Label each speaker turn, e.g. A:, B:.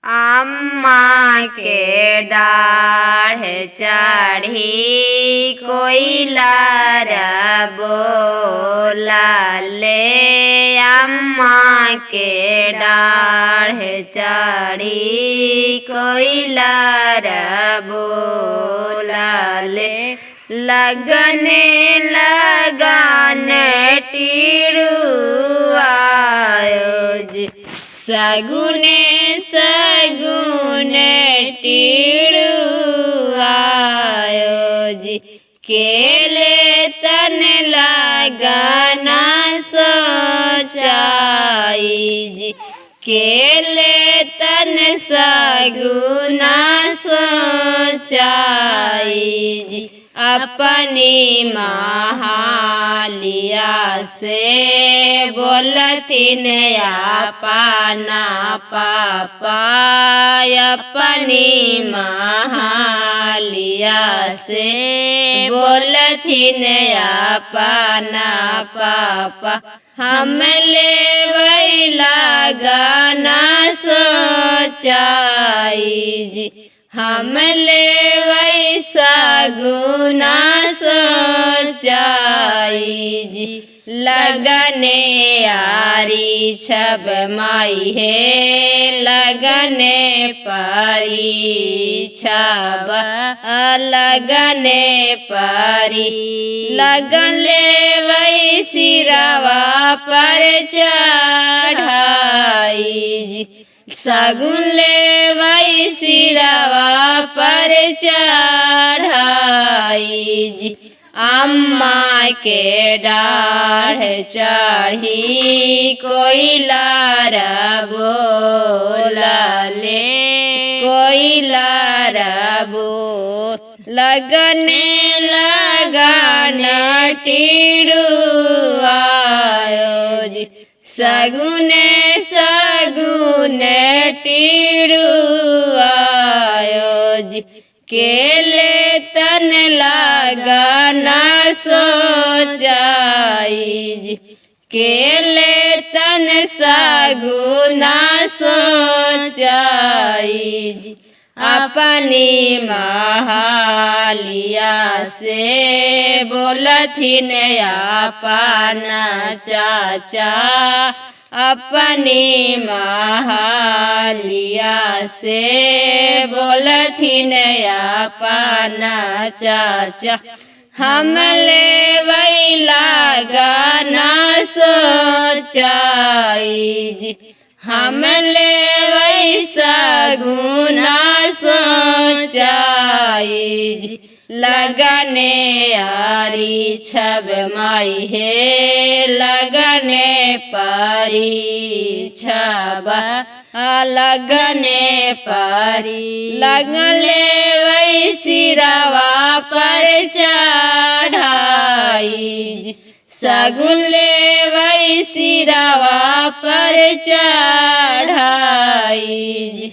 A: अम्मा के डाढ़ चढ़ी कोयलार बोला ले। अम्मा के डाढ़ चढ़ी कोयलार बोला ले। लगने लगन टिरुआयो जी सगुने सगुने टिरुआयो जी। केले तन लगना सोचाई जी। केले तन सगुना सोचाई जी। अपनी महालिया से बोलथिन अपना पापा। अपनी महालिया से बोलथिन अपना पापा। हम लेवै लगना सोचाई जी। हम लेवै सगुना सोचाई जी। लगने आरी छब माई है लगने परी छब लगने परी। लगन लेवै सिरवा पर चढ़ाई जी। सगुन लेवै सिरवा पर चढ़ाई जी। अम्मा के डाढ़ चढ़ी कोयलार बोला ले। कोयलार बोल लगने लगन टिरुआयो जी। सगुने सगुने टिरुआयो जी। केले तन लगना सोचाई जी। केले तन सगुना सोचाई जी। अपनी महालिया से बोलथिन अपना चाचा। अपनी महालिया से बोलथिन अपना चाचा। हम लेवै लगना सोचाई जी। हम लेवै सगुना सोचाई जी। लगने आरी छब माई है लगने परी छब लगने परी। लगन लेवै सिरवा पर चढ़ाई जी। सगुन लेवै सिरवा पर चढ़ाई जी।